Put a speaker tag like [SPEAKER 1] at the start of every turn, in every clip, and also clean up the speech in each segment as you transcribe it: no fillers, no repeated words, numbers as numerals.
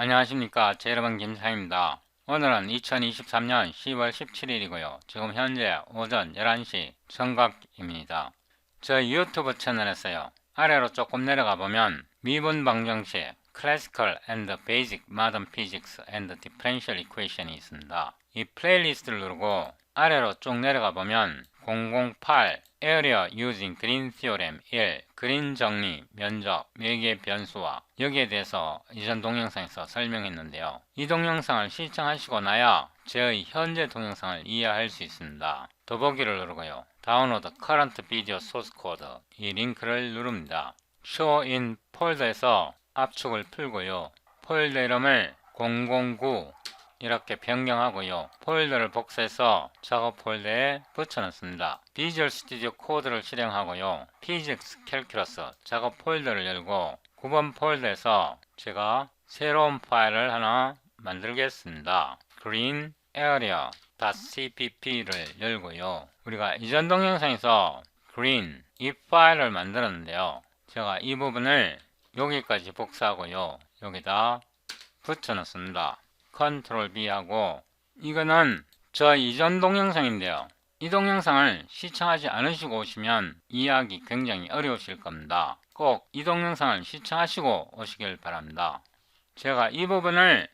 [SPEAKER 1] 안녕하십니까. 제 여러분 김사입니다. 오늘은 2023년 10월 17일이고요. 지금 현재 오전 11시 정각입니다. 저희 유튜브 채널에서요. 아래로 조금 내려가 보면 미분 방정식 Classical and Basic Modern Physics and Differential Equation이 있습니다. 이 플레이리스트를 누르고 아래로 쭉 내려가 보면 008 Area Using Green Theorem 1 그린 정리, 면적, 매개의 변수와 여기에 대해서 이전 동영상에서 설명했는데요. 이 동영상을 시청하시고 나야 저의 현재 동영상을 이해할 수 있습니다. 더보기를 누르고요. 다운로드 Current Video Source Code 이 링크를 누릅니다. Show in 폴더에서 압축을 풀고요. 폴더 이름을 009 이렇게 변경하고요. 폴더를 복사해서 작업 폴더에 붙여넣습니다. 비주얼 스튜디오 코드를 실행하고요. 피직스 캘큘러스 작업 폴더를 열고 9번 폴더에서 제가 새로운 파일을 하나 만들겠습니다. green area.cpp를 열고요. 우리가 이전 동영상에서 green 이 파일을 만들었는데요. 제가 이 부분을 여기까지 복사하고요. 여기다 붙여넣습니다. 컨트롤 B 하고 이거는 저 이전 동영상인데요. 이 동영상을 시청하지 않으시고 오시면 이해하기 굉장히 어려우실 겁니다. 꼭 이 동영상을 시청하시고 오시길 바랍니다. 제가 이 부분을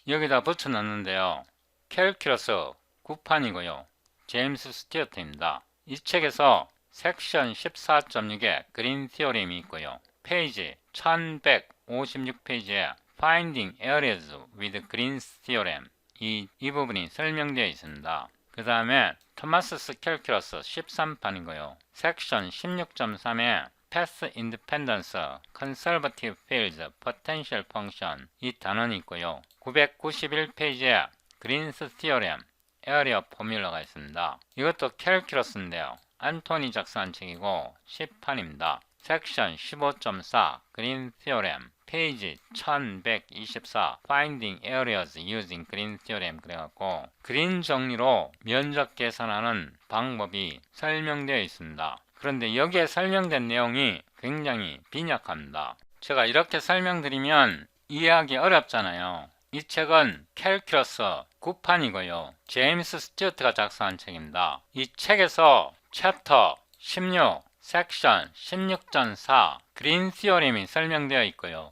[SPEAKER 1] 여기다 붙여 넣는데요. 캘큘러스 9판이고요. 제임스 스튜어트입니다. 이 책에서 섹션 14.6에 그린 티어림이 있고요. 페이지 1156페이지에 Finding Areas with Green's Theorem 이 부분이 설명되어 있습니다. 그 다음에 토마스스 캘큘러스 13판이고요. 섹션 16.3에 Path Independence, Conservative Fields, Potential Function 이 단원이 있고요. 991페이지에 Green's Theorem, Area 포뮬러가 있습니다. 이것도 캘큘러스인데요. 안토니 작성한 책이고 10판입니다. 섹션 15.4 Green Theorem 페이지 1124 Finding Areas Using Green Theorem 그래갖고 그린 정리로 면적 계산하는 방법이 설명되어 있습니다. 그런데 여기에 설명된 내용이 굉장히 빈약합니다. 제가 이렇게 설명드리면 이해하기 어렵잖아요. 이 책은 캘큘러스 9판이고요. 제임스 스튜어트가 작성한 책입니다. 이 책에서 챕터 16 섹션 16.4 그린 티어림이 설명되어 있고요.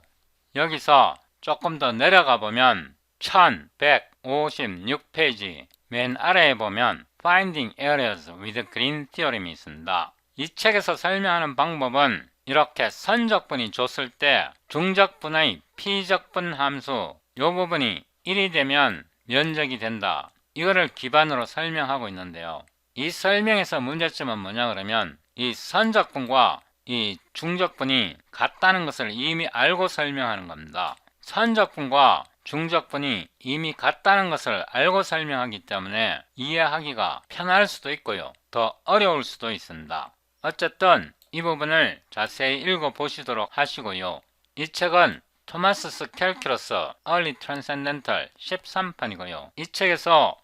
[SPEAKER 1] 여기서 조금 더 내려가 보면 1156페이지 맨 아래에 보면 Finding Areas with Green Theorem이 있습니다. 이 책에서 설명하는 방법은 이렇게 선적분이 줬을 때 중적분의 피적분 함수 이 부분이 1이 되면 면적이 된다. 이거를 기반으로 설명하고 있는데요. 이 설명에서 문제점은 뭐냐 그러면 이 선적분과 이 중적분이 같다는 것을 이미 알고 설명하는 겁니다. 선적분과 중적분이 이미 같다는 것을 알고 설명하기 때문에 이해하기가 편할 수도 있고요. 더 어려울 수도 있습니다. 어쨌든 이 부분을 자세히 읽어보시도록 하시고요. 이 책은 토마스스 캘큘러스 Early Transcendental 13판이고요. 이 책에서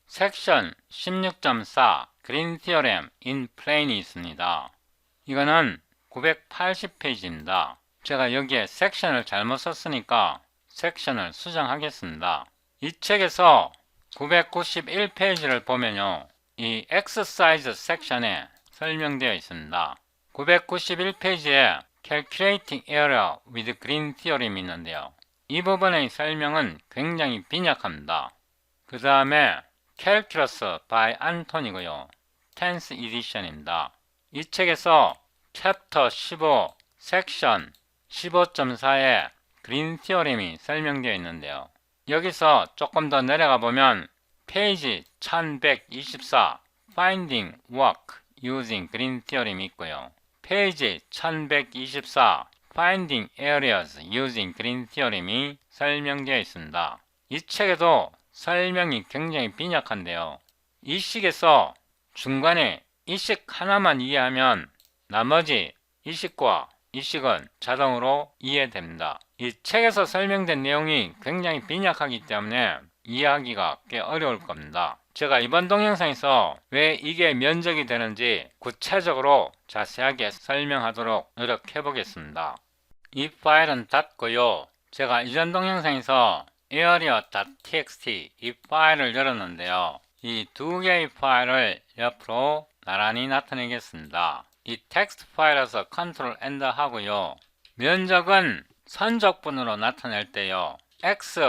[SPEAKER 1] 섹션 16.4 그린 티어렘 in plain이 있습니다. 이거는 980페이지입니다. 제가 여기에 섹션을 잘못 썼으니까 섹션을 수정하겠습니다. 이 책에서 991페이지를 보면요. 이 exercise 섹션에 설명되어 있습니다. 991페이지에 Calculating Area with Green Theorem이 있는데요. 이 부분의 설명은 굉장히 빈약합니다. 그 다음에 Calculus by 안토니고요. 10th edition입니다. 이 책에서 챕터 15 섹션 15.4에 그린 티어림이 설명되어 있는데요. 여기서 조금 더 내려가 보면 페이지 1124 Finding Work Using Green Theorem이 있고요. 페이지 1124 Finding Areas Using Green Theorem이 설명되어 있습니다. 이 책에도 설명이 굉장히 빈약한데요. 이 식에서 중간에 이 식 하나만 이해하면 나머지 이 식과 이 식은 자동으로 이해됩니다. 이 책에서 설명된 내용이 굉장히 빈약하기 때문에 이해하기가 꽤 어려울 겁니다. 제가 이번 동영상에서 왜 이게 면적이 되는지 구체적으로 자세하게 설명하도록 노력해 보겠습니다. 이 파일은 닫고요. 제가 이전 동영상에서 area.txt 이 파일을 열었는데요. 이 두 개의 파일을 옆으로 나란히 나타내겠습니다. 이 텍스트 파일에서 컨트롤 엔터 하고요. 면적은 선적분으로 나타낼 때요. x,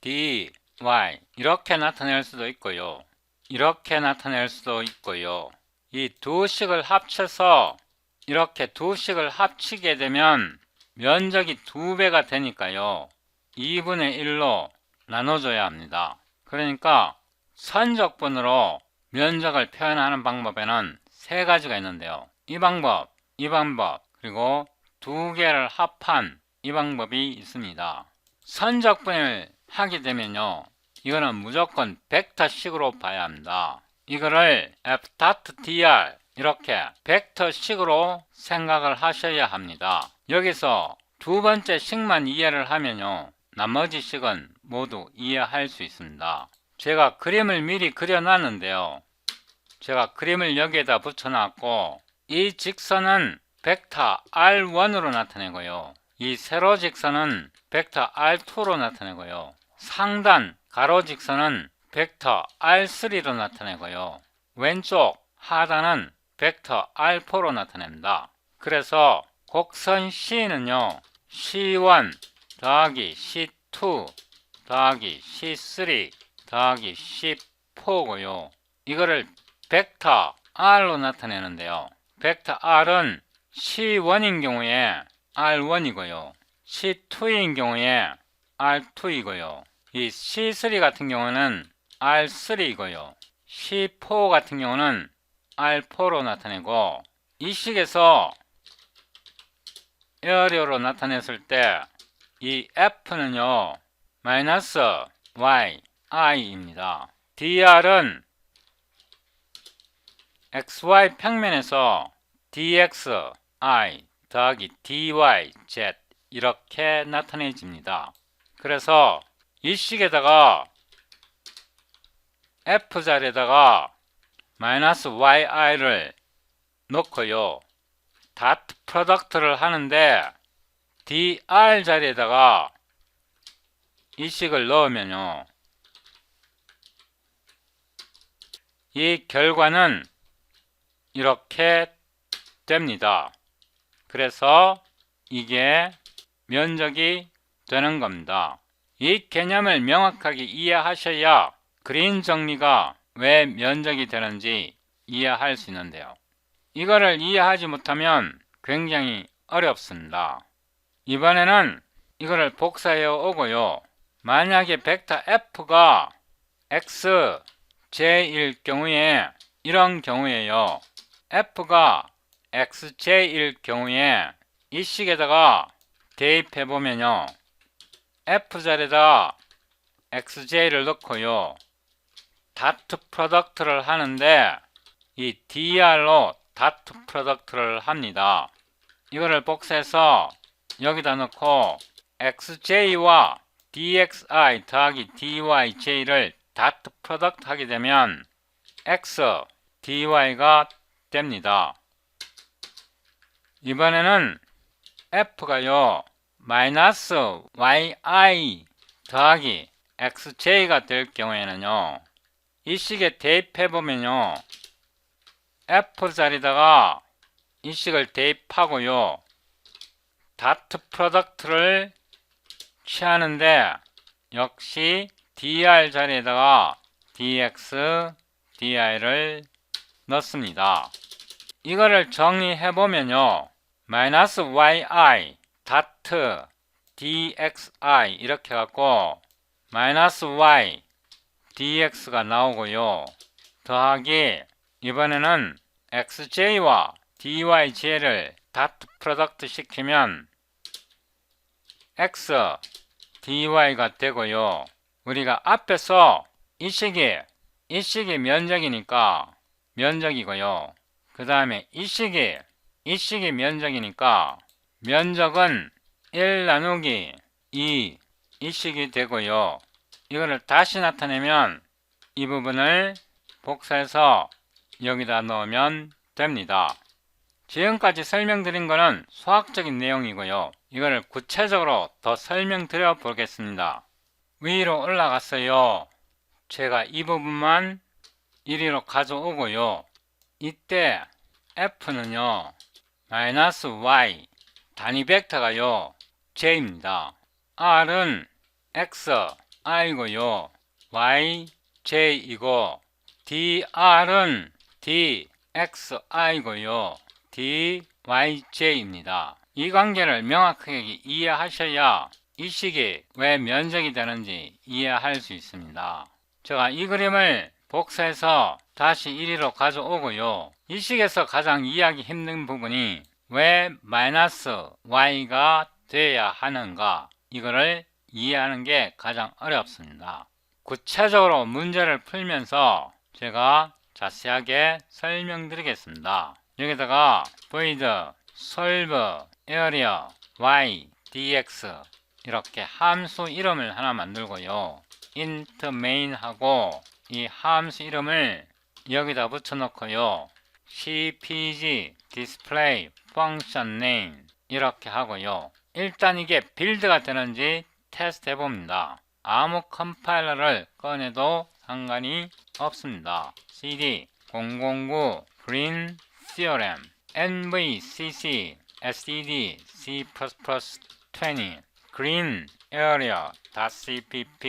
[SPEAKER 1] d, y 이렇게 나타낼 수도 있고요. 이렇게 나타낼 수도 있고요. 이 두 식을 합쳐서 이렇게 두 식을 합치게 되면 면적이 2배가 되니까요. 2분의 1로 나눠줘야 합니다. 그러니까 선적분으로 면적을 표현하는 방법에는 세 가지가 있는데요. 이 방법, 그리고 두 개를 합한 이 방법이 있습니다. 선적분을 하게 되면요. 이거는 무조건 벡터식으로 봐야 합니다. 이거를 f.dr 이렇게 벡터식으로 생각을 하셔야 합니다. 여기서 두 번째 식만 이해를 하면요. 나머지 식은 모두 이해할 수 있습니다. 제가 그림을 미리 그려놨는데요. 제가 그림을 여기에다 붙여놨고 이 직선은 벡터 R1으로 나타내고요. 이 세로 직선은 벡터 R2로 나타내고요. 상단 가로 직선은 벡터 R3로 나타내고요. 왼쪽 하단은 벡터 R4로 나타냅니다. 그래서 곡선 C는요. C1 더하기 C2 더하기 C3 더하기 C4고요. 이거를 벡터 R로 나타내는데요. 벡터 R은 C1인 경우에 R1이고요. C2인 경우에 R2이고요. 이 C3 같은 경우는 R3이고요. C4 같은 경우는 R4로 나타내고 이 식에서 에어리어로 나타냈을 때 이 F는요 마이너스 Y, I입니다. dr은 XY 평면에서 dx, I 더하기 dy, z 이렇게 나타내집니다. 그래서 이 식에다가 F 자리에다가 마이너스 yi를 넣고요. 닷 프로덕트를 하는데 dr 자리에다가 이 식을 넣으면요. 이 결과는 이렇게 됩니다. 그래서 이게 면적이 되는 겁니다. 이 개념을 명확하게 이해하셔야 그림 정리가 왜 면적이 되는지 이해할 수 있는데요. 이거를 이해하지 못하면 굉장히 어렵습니다. 이번에는 이거를 복사해 오고요. 만약에 벡터 F가 x, j일 경우에 이런 경우에요. F가 xj일 경우에 이 식에다가 대입해 보면요. F 자리에다 xj를 넣고요. 닷 프로덕트를 하는데 이 dr로 닷 프로덕트를 합니다. 이거를 복사해서 여기다 넣고 xj와 dxi 더하기 dyj를 닷 프로덕트 하게 되면 x, dy가 됩니다. 이번에는 f가요 마이너스 yi 더하기 xj가 될 경우에는요 이 식에 대입해보면요 f 자리다가 이 식을 대입하고요 닷 프로덕트를 취하는데 역시 dr 자리에다가 dx, di를 넣습니다. 이거를 정리해보면요 마이너스 yi 다트 dxi 이렇게 갖고 마이너스 y dx가 나오고요 더하기 이번에는 xj와 dyj를 닷 프로덕트 시키면 x dy가 되고요 우리가 앞에서 이 식이 면적이니까 면적이고요 그 다음에 이 식이 면적이니까 면적은 1 나누기 2 이 식이 되고요 이거를 다시 나타내면 이 부분을 복사해서 여기다 넣으면 됩니다. 지금까지 설명드린 것은 수학적인 내용이고요 이거를 구체적으로 더 설명드려 보겠습니다. 위로 올라갔어요. 제가 이 부분만 1위로 가져오고요. 이때 F는요, 마이너스 Y, 단위 벡터가요, J입니다. R은 X, I고요. Y, J이고, DR은 D, X, I고요. D, Y, J입니다. 이 관계를 명확하게 이해하셔야 이 식이 왜 면적이 되는지 이해할 수 있습니다. 제가 이 그림을 복사해서 다시 1위로 가져오고요. 이 식에서 가장 이해하기 힘든 부분이 왜 마이너스 y가 돼야 하는가, 이거를 이해하는 게 가장 어렵습니다. 구체적으로 문제를 풀면서 제가 자세하게 설명드리겠습니다. 여기다가 void solve area y dx 이렇게 함수 이름을 하나 만들고요. int main 하고 이 함수 이름을 여기다 붙여놓고요. cpg display function name 이렇게 하고요. 일단 이게 빌드가 되는지 테스트 해봅니다. 아무 컴파일러를 꺼내도 상관이 없습니다. cd 009 green theorem nvcc std c++20 green area.cpp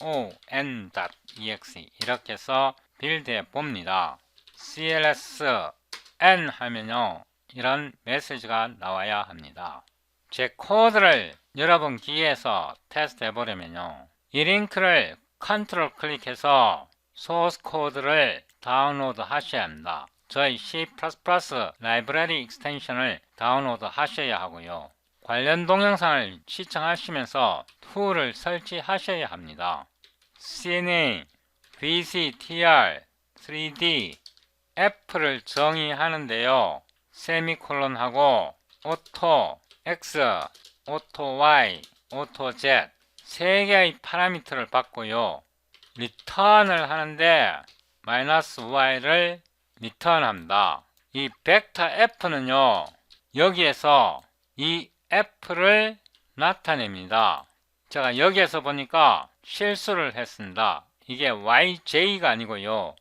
[SPEAKER 1] on.exe 이렇게 해서 빌드해 봅니다. cls-n 하면요, 이런 메시지가 나와야 합니다. 제 코드를 여러분 기기에서 테스트 해보려면요, 이 링크를 컨트롤 클릭해서 소스 코드를 다운로드 하셔야 합니다. 저희 C++ 라이브러리 익스텐션을 다운로드 하셔야 하고요. 관련 동영상을 시청하시면서 툴을 설치하셔야 합니다. CNA, VCTR, 3D, F를 정의하는데요. 세미콜론하고 오토 X, 오토 Y, 오토 Z 세 개의 파라미터를 받고요. 리턴을 하는데 마이너스 Y를 리턴합니다. 이 벡터 F는요, 여기에서 이 F를 나타냅니다. 제가 여기에서 보니까 실수를 했습니다. 이게 YJ가 아니고요,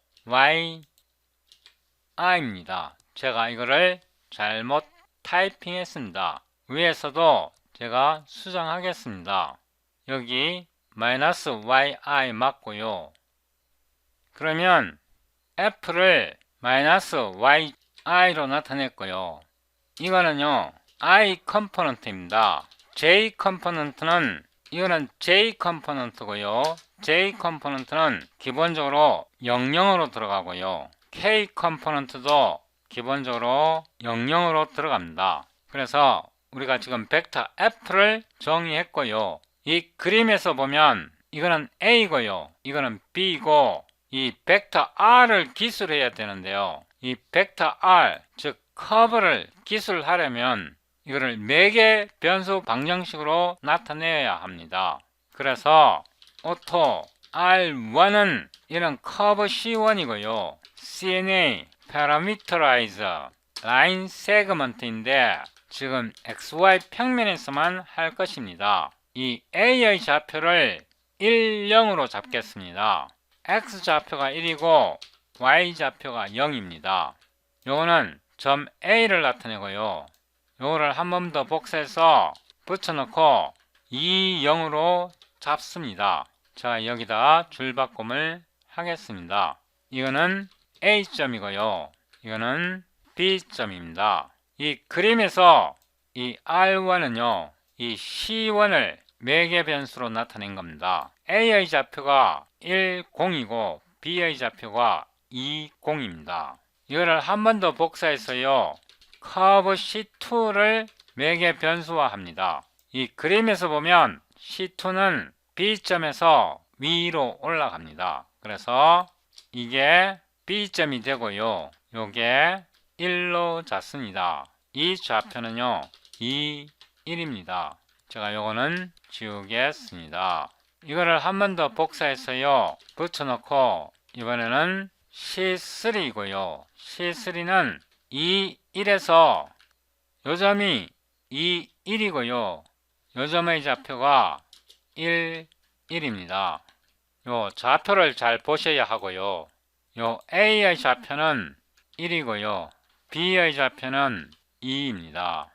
[SPEAKER 1] YI입니다. 제가 이거를 잘못 타이핑했습니다. 위에서도 제가 수정하겠습니다. 여기 마이너스 YI 맞고요. 그러면 F를 마이너스 YI로 나타냈고요. 이거는요, I 컴포넌트입니다. J 컴포넌트는 이거는 J 컴포넌트고요. J 컴포넌트는 기본적으로 00으로 들어가고요. K 컴포넌트도 기본적으로 00으로 들어갑니다. 그래서 우리가 지금 벡터 F를 정의했고요. 이 그림에서 보면 이거는 A고요. 이거는 B고 이 벡터 R을 기술해야 되는데요. 이 벡터 R, 즉 커브를 기술하려면 이거를 매개 변수 방정식으로 나타내야 합니다. 그래서 오토 R1은 이런 커브 C1이고요. CNA Parameterize Line Segment인데 지금 XY 평면에서만 할 것입니다. 이 A의 좌표를 1, 0으로 잡겠습니다. X 좌표가 1이고 Y 좌표가 0입니다. 요거는 점 A를 나타내고요. 요거를 한 번 더 복사해서 붙여놓고 2, 0으로 잡습니다. 자, 여기다 줄바꿈을 하겠습니다. 이거는 A점이고요. 이거는 B점입니다. 이 그림에서 이 R1은요, 이 C1을 매개 변수로 나타낸 겁니다. A의 좌표가 1, 0이고 B의 좌표가 2, 0입니다. 이거를 한 번 더 복사해서요, 커브 C2를 매개 변수화합니다. 이 그림에서 보면 C2는 B점에서 위로 올라갑니다. 그래서 이게 B점이 되고요. 요게 1로 잡습니다. 이 좌표는요, 2, 1입니다. 제가 요거는 지우겠습니다. 이거를 한 번 더 복사해서요, 붙여놓고 이번에는 C3이고요. C3는 2, 1에서 요 점이 2, 1이고요. 요 점의 좌표가 1, 1입니다. 요 좌표를 잘 보셔야 하고요. 요 A의 좌표는 1이고요. B의 좌표는 2입니다.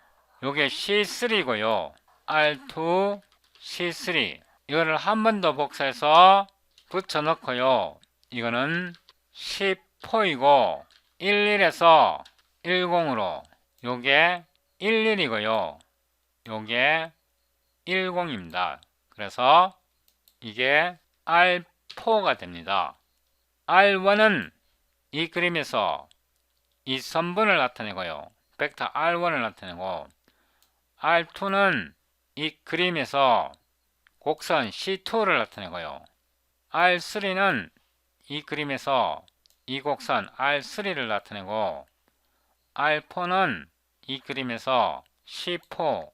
[SPEAKER 1] 요게 C3고요. R2, C3. 이거를 한 번 더 복사해서 붙여 넣고요. 이거는 14이고 11에서 10으로 요게 11이고요. 요게 10입니다. 그래서 이게 R4가 됩니다. R1은 이 그림에서 이 선분을 나타내고요. 벡터 R1을 나타내고 R2는 이 그림에서 곡선 C2를 나타내고요. R3는 이 그림에서 이 곡선 R3를 나타내고 R4는 이 그림에서 C4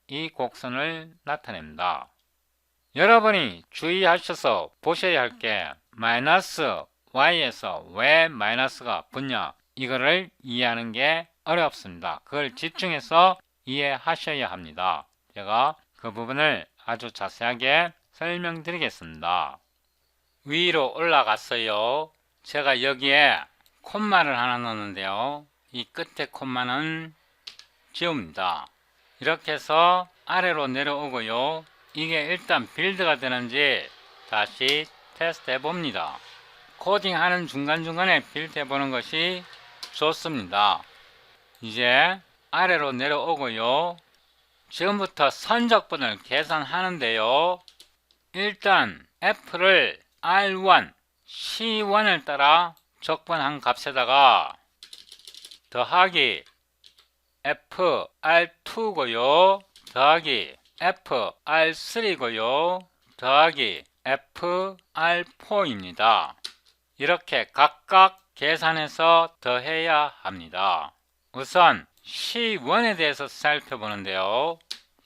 [SPEAKER 1] 이 곡선을 나타냅니다. 여러분이 주의하셔서 보셔야 할 게 마이너스 Y에서 왜 마이너스가 붙냐 이거를 이해하는 게 어렵습니다. 그걸 집중해서 이해하셔야 합니다. 제가 그 부분을 아주 자세하게 설명드리겠습니다. 위로 올라갔어요. 제가 여기에 콤마를 하나 넣었는데요. 이 끝에 콤마는 지웁니다. 이렇게 해서 아래로 내려오고요. 이게 일단 빌드가 되는지 다시 테스트 해봅니다. 코딩하는 중간중간에 빌드 해보는 것이 좋습니다. 이제 아래로 내려오고요. 지금부터 선적분을 계산하는데요. 일단 F를 R1, C1을 따라 적분한 값에다가 더하기 FR2고요. 더하기 FR3고요. 더하기 FR4입니다. 이렇게 각각 계산해서 더해야 합니다. 우선 C1에 대해서 살펴보는데요.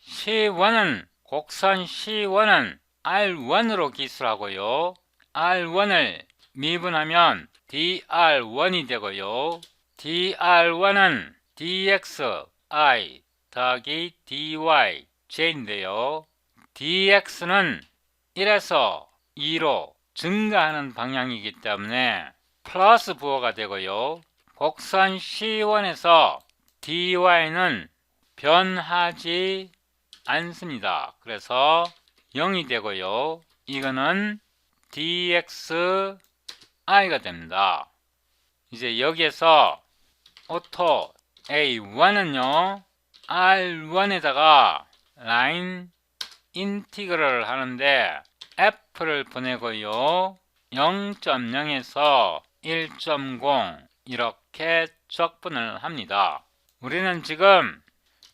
[SPEAKER 1] C1은 곡선 C1은 R1으로 기술하고요. R1을 미분하면 DR1이 되고요. DR1은 dxi 더하기 dy j인데요. dx는 1에서 2로 증가하는 방향이기 때문에 플러스 부호가 되고요. 곡선 C1에서 dy는 변하지 않습니다. 그래서 0이 되고요. 이거는 dxi가 됩니다. 이제 여기에서 오토 A1은요, R1에다가 라인 인티그럴을 하는데 F를 보내고요. 0.0에서 1.0 이렇게 적분을 합니다. 우리는 지금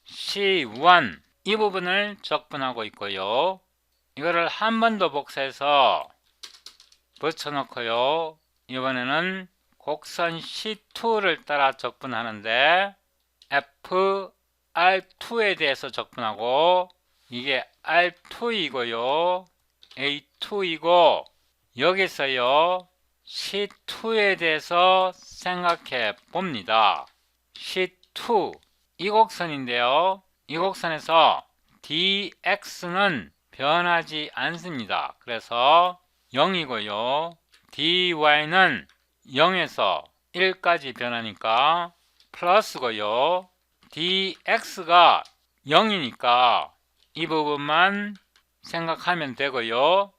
[SPEAKER 1] C1 이 부분을 적분하고 있고요. 이거를 한 번 더 복사해서 붙여놓고요. 이번에는 곡선 C2를 따라 적분하는데 FR2에 대해서 적분하고 이게 R2이고요. A2이고 여기서요. C2에 대해서 생각해 봅니다. C2 이 곡선인데요. 이 곡선에서 dx는 변하지 않습니다. 그래서 0이고요. dy는 0에서 1까지 변하니까 플러스고요. dx가 0이니까 이 부분만 생각하면 되고요.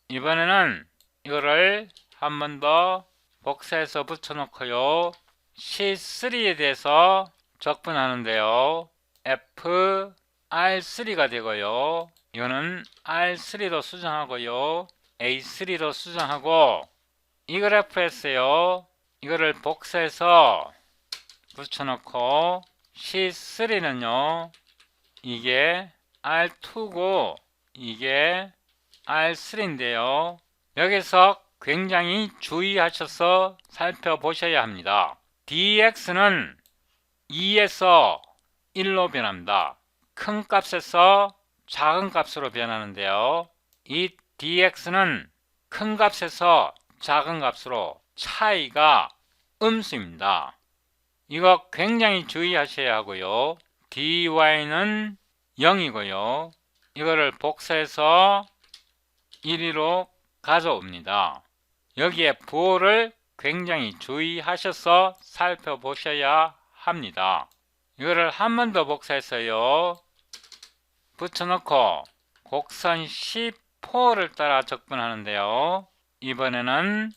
[SPEAKER 1] 이번에는 이거를 한 번 더 복사해서 붙여놓고요. C3에 대해서 적분하는데요. FR3가 되고요. 이거는 R3로 수정하고요. A3로 수정하고 이 그래프에서요. 이거를 복사해서 붙여놓고 C3는요. 이게 R2고 이게 R3인데요. 여기서 굉장히 주의하셔서 살펴보셔야 합니다. dx는 2에서 1로 변합니다. 큰 값에서 작은 값으로 변하는데요. 이 dx는 큰 값에서 작은 값으로 차이가 음수입니다. 이거 굉장히 주의하셔야 하고요. dy는 0이고요. 이거를 복사해서 1위로 가져옵니다. 여기에 부호를 굉장히 주의하셔서 살펴보셔야 합니다. 이거를 한 번 더 복사해서요. 붙여놓고 곡선 C4를 따라 적분하는데요. 이번에는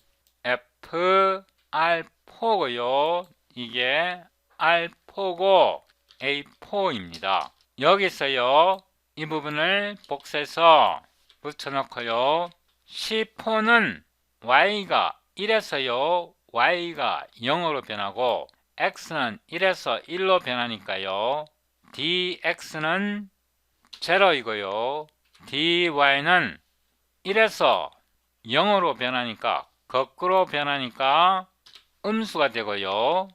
[SPEAKER 1] FR4고요. 이게 R4고 A4입니다. 여기서요. 이 부분을 복사해서 붙여놓고요. C4는 Y가 1에서요. Y가 0으로 변하고 X는 1에서 1로 변하니까요. DX는 0이고요. DY는 1에서 0으로 변하니까 거꾸로 변하니까 음수가 되고요.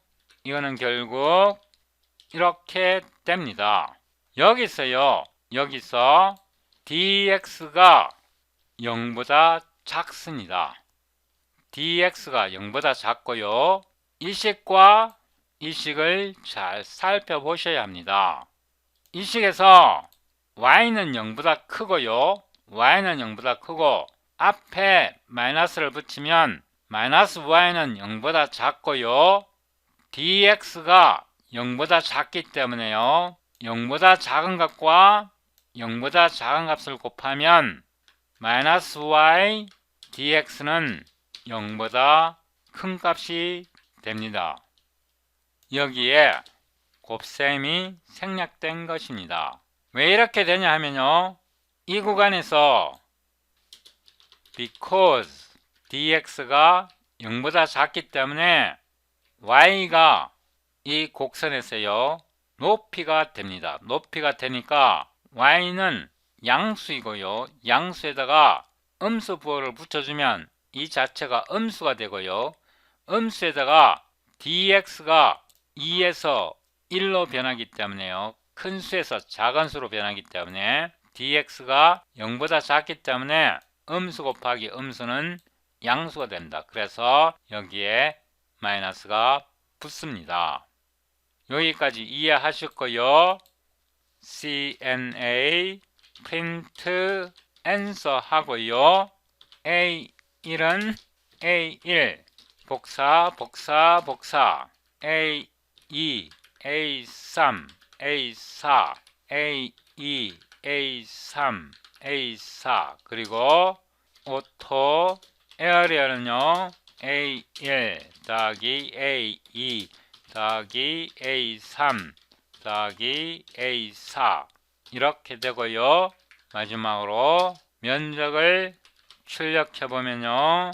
[SPEAKER 1] 이거는 결국 이렇게 됩니다. 여기서 dx가 0보다 작습니다. dx가 0보다 작고요. 이 식과 이 식을 잘 살펴보셔야 합니다. 이 식에서 y는 0보다 크고요. y는 0보다 크고 앞에 마이너스를 붙이면 마이너스 y는 0보다 작고요. dx가 0보다 작기 때문에요. 0보다 작은 값과 0보다 작은 값을 곱하면 마이너스 y dx는 0보다 큰 값이 됩니다. 여기에 곱셈이 생략된 것입니다. 왜 이렇게 되냐 하면요. 이 구간에서 because dx가 0보다 작기 때문에 y가 이 곡선에서요. 높이가 됩니다. 높이가 되니까 y는 양수이고요. 양수에다가 음수 부호를 붙여주면 이 자체가 음수가 되고요. 음수에다가 dx가 2에서 1로 변하기 때문에요. 큰 수에서 작은 수로 변하기 때문에 dx가 0보다 작기 때문에 음수 곱하기 음수는 양수가 된다. 그래서 여기에 마이너스가 붙습니다. 여기까지 이해하셨고요. CNA print answer 하고요. A1은 A1 복사 A2 A3 A4 A2 A3 A4 그리고 오토 에어리어는요 A1 더하기 A2 더하기 A3 더하기 A4 이렇게 되고요. 마지막으로 면적을 출력해보면요.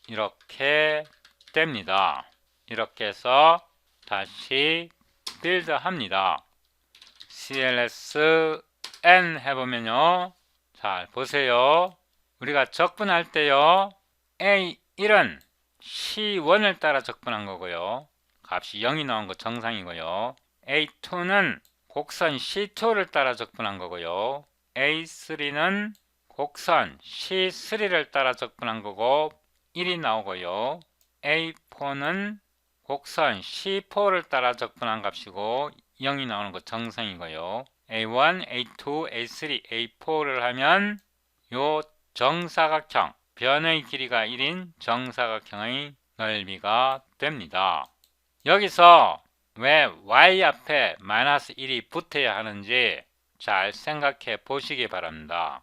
[SPEAKER 1] 이렇게 됩니다. 이렇게 해서 다시 빌드합니다. CLS N 해보면요. 잘 보세요. 우리가 적분할 때요. A1은 C1을 따라 적분한 거고요. 값이 0이 나온 거 정상이고요. A2는 곡선 C2를 따라 적분한 거고요. A3는 곡선 C3를 따라 적분한 거고 1이 나오고요. A4는 곡선 C4를 따라 적분한 값이고 0이 나오는 거 정상이고요. A1, A2, A3, A4를 하면 요 정사각형, 변의 길이가 1인 정사각형의 넓이가 됩니다. 여기서 왜 y 앞에 마이너스 1이 붙어야 하는지 잘 생각해 보시기 바랍니다.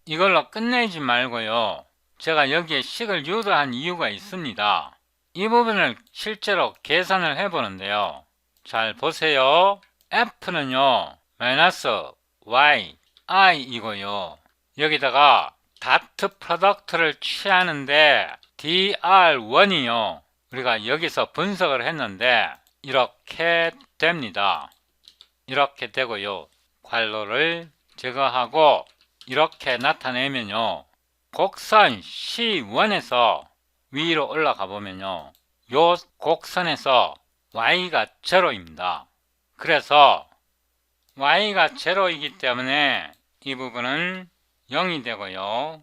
[SPEAKER 1] 이걸로 끝내지 말고요. 제가 여기에 식을 유도한 이유가 있습니다. 이 부분을 실제로 계산을 해 보는데요. 잘 보세요. F는요. 마이너스 Y, I이고요. 여기다가 다트 프로덕트를 취하는데 DR1이요. 우리가 여기서 분석을 했는데 이렇게 됩니다. 이렇게 되고요. 괄호를 제거하고 이렇게 나타내면요. 곡선 C1에서 위로 올라가 보면요. 요 곡선에서 y가 0입니다. 그래서 y가 0이기 때문에 이 부분은 0이 되고요.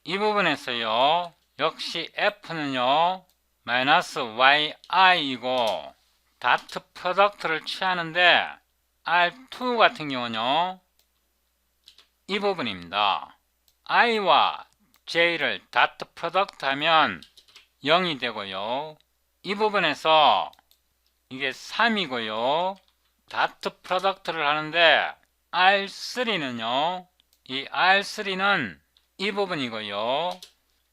[SPEAKER 1] 이 부분에서요. 역시 f는요. 마이너스 yi이고 다트 프로덕트를 취하는데 R2 같은 경우는요, 이 부분입니다. i와 j를 닷 프로덕트 하면 0이 되고요. 이 부분에서 이게 3이고요. 닷 프로덕트를 하는데 R3는요, 이 R3는 이 부분이고요.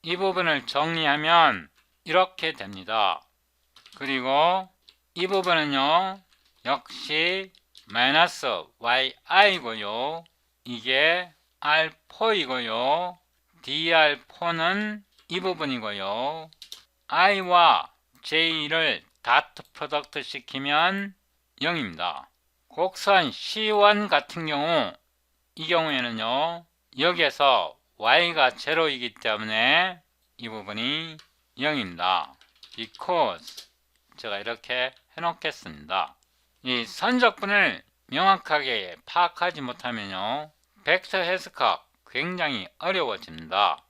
[SPEAKER 1] 이 부분을 정리하면 이렇게 됩니다. 그리고 이 부분은요, 역시 마이너스 yi고요. 이게 R4이고요. dr4는 이 부분이고요. i와 j를 닷 프로덕트 시키면 0입니다. 곡선 C1 같은 경우, 이 경우에는요, 여기에서 y가 0이기 때문에 이 부분이 0입니다. because 제가 이렇게 해놓겠습니다. 이 선적분을 명확하게 파악하지 못하면요, 벡터 해석학 굉장히 어려워집니다.